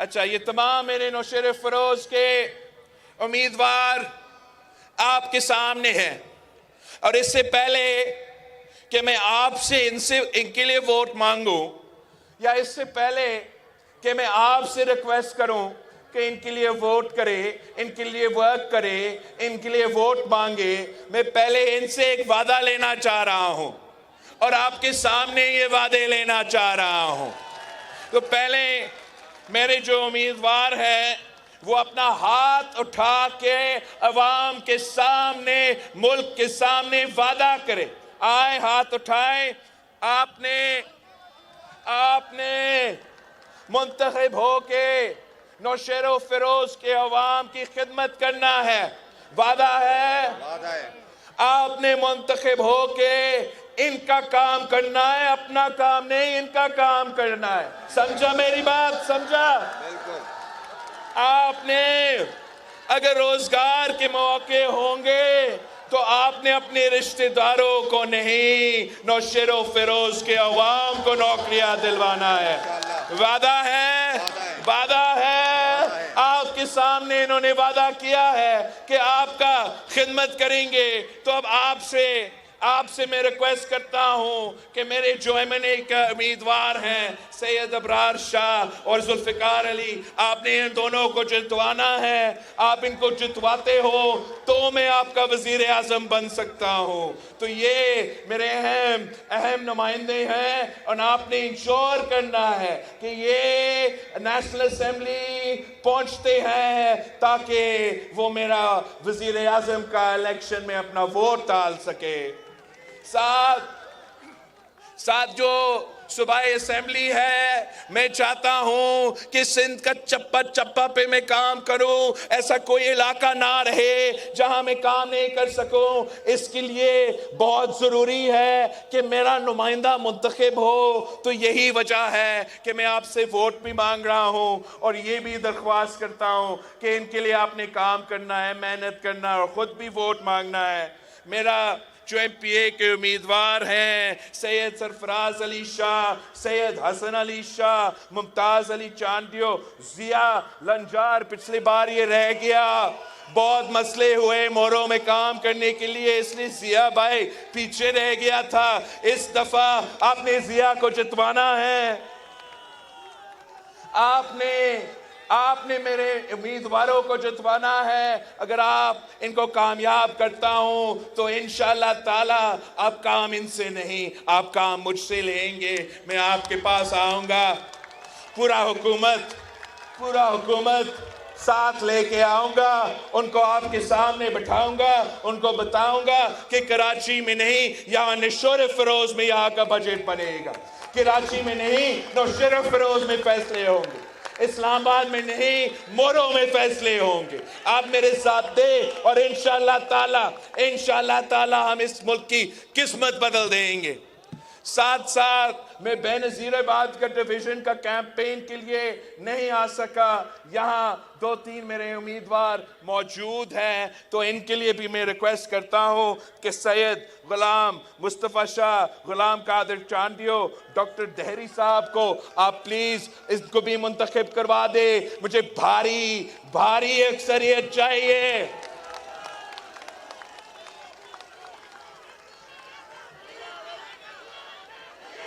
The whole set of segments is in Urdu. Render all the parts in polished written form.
اچھا، یہ تمام میرے نوشیر فروز کے امیدوار آپ کے سامنے ہیں، اور اس سے پہلے کہ میں آپ سے ان کے لیے ووٹ مانگوں، یا اس سے پہلے کہ میں آپ سے ریکویسٹ کروں کہ ان کے لیے ووٹ کرے، ان کے لیے ورک کرے، ان کے لیے ووٹ مانگے، میں پہلے ان سے ایک وعدہ لینا چاہ رہا ہوں، اور آپ کے سامنے یہ وعدے لینا چاہ رہا ہوں۔ تو پہلے میرے جو امیدوار ہیں وہ اپنا ہاتھ اٹھا کے عوام کے سامنے، ملک کے سامنے وعدہ کرے۔ آئے، ہاتھ اٹھائیں۔ آپ نے منتخب ہو کے نوشیر و فیروز کے عوام کی خدمت کرنا ہے، وعدہ ہے۔ آپ نے منتخب ہو کے ان کا کام کرنا ہے، اپنا کام نہیں، ان کا کام کرنا ہے۔ سمجھا میری بات؟ سمجھا؟ آپ نے اگر روزگار کے مواقع ہوں گے تو آپ نے اپنے رشتہ داروں کو نہیں، نوشیر و فیروز کے عوام کو نوکریاں دلوانا ہے۔ وعدہ ہے؟ وعدہ ہے۔ آپ کے سامنے انہوں نے وعدہ کیا ہے کہ آپ کا خدمت کریں گے، تو اب آپ سے میں ریکویسٹ کرتا ہوں کہ میرے جو M&A کا امیدوار ہیں سید ابرار شاہ اور ذوالفقار علی، آپ نے ان دونوں کو جتوانا ہے۔ آپ ان کو جتواتے ہو تو میں آپ کا وزیر اعظم بن سکتا ہوں۔ تو یہ میرے اہم نمائندے ہیں، اور آپ نے انشور کرنا ہے کہ یہ نیشنل اسمبلی پہنچتے ہیں تاکہ وہ میرا وزیر اعظم کا الیکشن میں اپنا ووٹ ڈال سکے۔ ساتھ جو صوبائی اسمبلی ہے، میں چاہتا ہوں کہ سندھ کا چپا چپا پہ میں کام کروں، ایسا کوئی علاقہ نہ رہے جہاں میں کام نہیں کر سکوں۔ اس کے لیے بہت ضروری ہے کہ میرا نمائندہ منتخب ہو، تو یہی وجہ ہے کہ میں آپ سے ووٹ بھی مانگ رہا ہوں، اور یہ بھی درخواست کرتا ہوں کہ ان کے لیے آپ نے کام کرنا ہے، محنت کرنا ہے، اور خود بھی ووٹ مانگنا ہے۔ میرا جو MPA کے امیدوار ہیں سید سرفراز علی شاہ، سید حسن علی شاہ، ممتاز علی چاندیو، ضیاء لنجار، پچھلی بار یہ رہ گیا، بہت مسئلے ہوئے موروں میں کام کرنے کے لیے، اس لیے ضیاء بھائی پیچھے رہ گیا تھا۔ اس دفعہ آپ نے ضیاء کو جتوانا ہے۔ آپ نے میرے امیدواروں کو جتوانا ہے۔ اگر آپ ان کو کامیاب کرتا ہوں تو انشاءاللہ تعالی آپ کام ان سے نہیں، آپ کام مجھ سے لیں گے۔ میں آپ کے پاس آؤں گا، پورا حکومت ساتھ لے کے آؤں گا، ان کو آپ کے سامنے بٹھاؤں گا، ان کو بتاؤں گا کہ کراچی میں نہیں، یہاں نوشیر فیروز میں یہاں کا بجٹ بنے گا۔ کراچی میں نہیں، نوشیر فیروز میں فیصلے ہوں گے۔ اسلام آباد میں نہیں، موروں میں فیصلے ہوں گے۔ آپ میرے ساتھ دیں، اور انشاءاللہ تعالی ہم اس ملک کی قسمت بدل دیں گے۔ ساتھ میں بے نظیر آباد کا ڈویژن کا کیمپین کے لیے نہیں آ سکا، یہاں 2-3 میرے امیدوار موجود ہیں، تو ان کے لیے بھی میں ریکویسٹ کرتا ہوں کہ سید غلام مصطفیٰ شاہ، غلام قادر چاندیو، ڈاکٹر دہری صاحب کو آپ پلیز اس کو بھی منتخب کروا دے۔ مجھے بھاری اکثریت چاہیے۔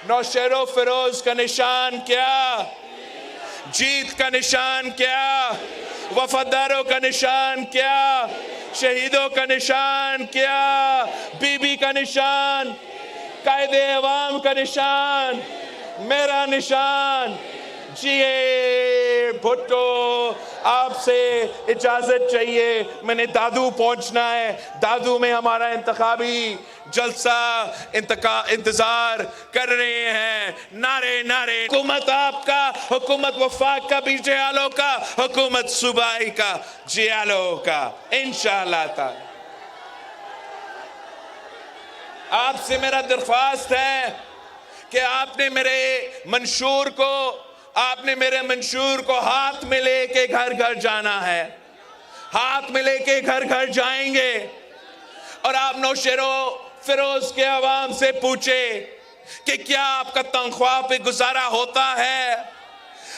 نوشیر و فیروز کا نشان کیا؟ جیت کا نشان کیا؟ وفاداروں کا نشان کیا؟ شہیدوں کا نشان کیا؟ بی بی کا نشان؟ قائد عوام کا نشان؟ میرا نشان؟ جی بھٹو، آپ سے اجازت چاہیے، میں نے دادو پہنچنا ہے۔ دادو میں ہمارا انتخابی جلسہ انتظار کر رہے ہیں۔ نعرے حکومت آپ کا، حکومت وفاق کا، بی جے آلو کا، حکومت صوبائی کا، جے آلو کا، انشاءاللہ تعالی۔ آپ سے میرا درخواست ہے کہ آپ نے میرے منشور کو ہاتھ میں لے کے گھر جانا ہے، ہاتھ میں لے کے گھر جائیں گے، اور آپ نوشیر و فیروز کے عوام سے پوچھے کہ کیا آپ کا تنخواہ پہ گزارا ہوتا ہے؟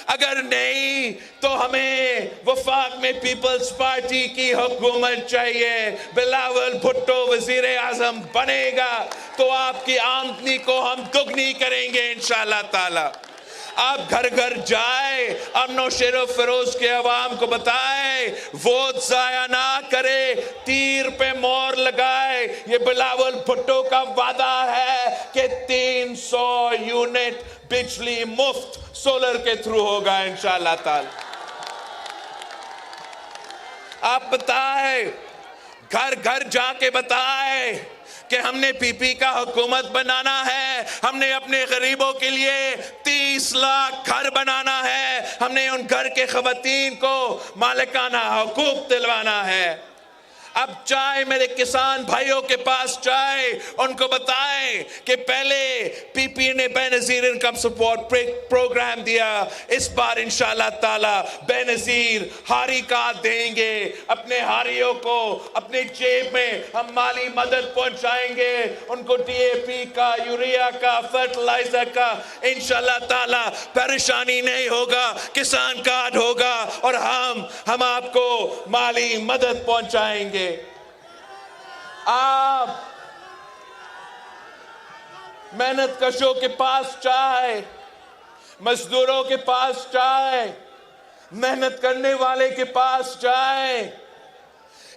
اگر نہیں تو ہمیں وفاق میں پیپلز پارٹی کی حکومت چاہیے. بلاول بھٹو وزیر اعظم بنے گا تو آپ کی آمدنی کو ہم دگنی کریں گے انشاءاللہ تعالی. آپ گھر گھر جائے, امن و شیر و فیروز کے عوام کو بتائے, ووٹ ضائع نہ کرے, تیر پہ مور لگائے. یہ بلاول بھٹو کا وعدہ ہے کہ 300 یونٹ بجلی مفت سولر کے تھرو ہوگا انشاءاللہ تعالی. آپ بتائے, گھر گھر جا کے بتائے کہ ہم نے پی پی کا حکومت بنانا ہے, ہم نے اپنے غریبوں کے لیے 30 لاکھ گھر بنانا ہے, ہم نے ان گھر کے خواتین کو مالکانہ حقوق دلوانا ہے. اب چاہے میرے کسان بھائیوں کے پاس جائے, ان کو بتائیں کہ پہلے پی پی نے بے نظیر انکم سپورٹ پروگرام دیا, اس بار انشاءاللہ تعالی بے نظیر ہاری کارڈ دیں گے. اپنے ہاریوں کو اپنے جیب میں ہم مالی مدد پہنچائیں گے, ان کو ڈی اے پی کا, یوریا کا, فرٹیلائزر کا. انشاءاللہ تعالی پریشانی نہیں ہوگا, کسان کارڈ ہوگا اور ہم آپ کو مالی مدد پہنچائیں گے. آپ محنت کشوں کے پاس جائے, مزدوروں کے پاس جائے, محنت کرنے والے کے پاس جائے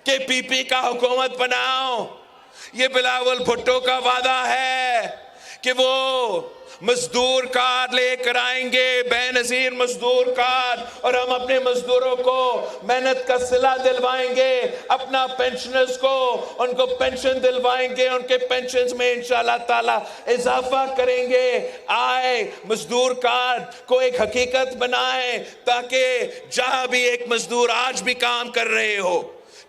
کہ پی پی کا حکومت بناؤ. یہ بلاول بھٹو کا وعدہ ہے کہ وہ مزدور کارڈ لے کر آئیں گے, بے نظیر مزدور کارڈ, اور ہم اپنے مزدوروں کو محنت کا صلہ دلوائیں گے. اپنا پینشنرز کو ان کو پینشن دلوائیں گے, ان کے پینشنز میں انشاءاللہ تعالی اضافہ کریں گے. آئے مزدور کارڈ کو ایک حقیقت بنائیں تاکہ جہاں بھی ایک مزدور آج بھی کام کر رہے ہو,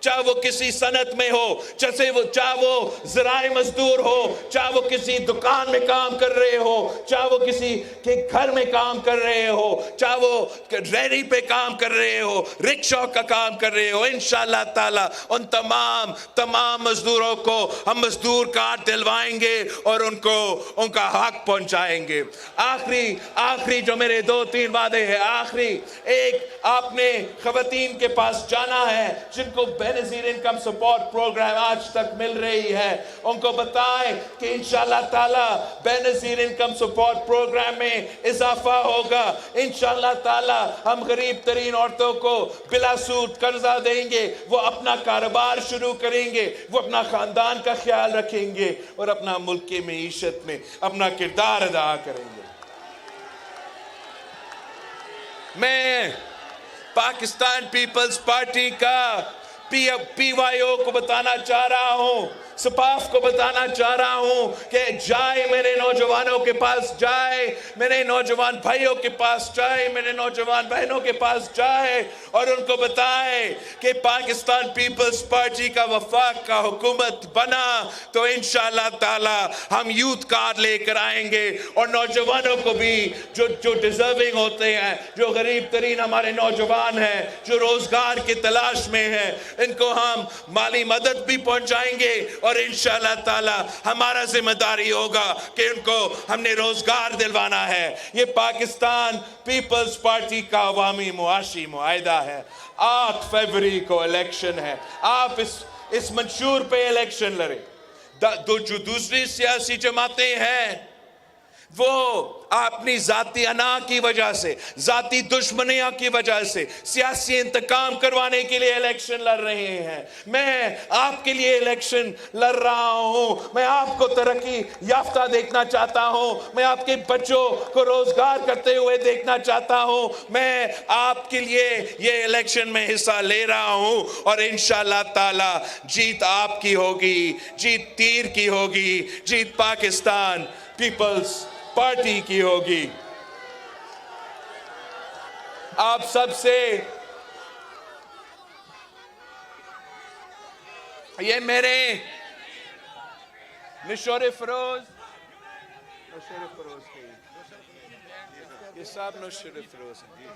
چاہے وہ کسی صنعت میں ہو, چاہے وہ زراعی مزدور ہو, چاہے وہ کسی دکان میں کام کر رہے ہو, چاہے وہ کسی کے گھر میں کام کر رہے ہو, چاہے وہ ریڑھی پہ کام کر رہے ہو, رکشا کا کام کر رہے ہو, انشاءاللہ تعالی ان تمام مزدوروں کو ہم مزدور کارڈ دلوائیں گے اور ان کا حق پہنچائیں گے. آخری جو میرے 2-3 وعدے ہیں, آخری ایک, آپ نے خواتین کے پاس جانا ہے جن کو بے نظیر انکم سپورٹ پروگرام آج تک مل رہی ہے, ان کو بتائیں کہ انشاءاللہ تعالی بے نظیر انکم سپورٹ پروگرام میں اضافہ ہوگا. انشاءاللہ تعالی ہم غریب ترین عورتوں کو بلا سود قرضہ دیں گے, وہ اپنا کاروبار شروع کریں گے, وہ اپنا خاندان کا خیال رکھیں گے اور اپنا ملک کی معیشت میں اپنا کردار ادا کریں گے. میں پاکستان پیپلز پارٹی کا پی وائی او کو بتانا چاہ رہا ہوں, سپاف کو بتانا چاہ رہا ہوں کہ جائے میرے نوجوانوں کے پاس جائے, میرے نوجوان بھائیوں کے پاس جائے, میرے نوجوان بہنوں کے پاس جائے اور ان کو بتائے کہ پاکستان پیپلز پارٹی کا وفاق کا حکومت بنا تو انشاءاللہ تعالی ہم یوتھ کارڈ لے کر آئیں گے, اور نوجوانوں کو بھی جو ڈیزرونگ ہوتے ہیں, جو غریب ترین ہمارے نوجوان ہیں, جو روزگار کی تلاش میں ہیں, ان کو ہم مالی مدد بھی پہنچائیں گے. اور انشاءاللہ تعالی ہمارا ذمہ داری ہوگا کہ ان کو ہم نے روزگار دلوانا ہے. یہ پاکستان پیپلز پارٹی کا عوامی معاشی معاہدہ ہے. 8 فروری کو الیکشن ہے, آپ اس منشور پہ الیکشن لڑیں. جو دوسری سیاسی جماعتیں ہیں وہ اپنی ذاتی انا کی وجہ سے, ذاتی دشمنیاں کی وجہ سے سیاسی انتقام کروانے کے لیے الیکشن لڑ رہے ہیں. میں آپ کے لیے الیکشن لڑ رہا ہوں, میں آپ کو ترقی یافتہ دیکھنا چاہتا ہوں, میں آپ کے بچوں کو روزگار کرتے ہوئے دیکھنا چاہتا ہوں. میں آپ کے لیے یہ الیکشن میں حصہ لے رہا ہوں اور انشاءاللہ تعالی جیت آپ کی ہوگی, جیت تیر کی ہوگی, جیت پاکستان پیپلز پارٹی کی ہوگی. آپ سب سے یہ میرے نشور فروز یہ سب نشور فروز ہیں.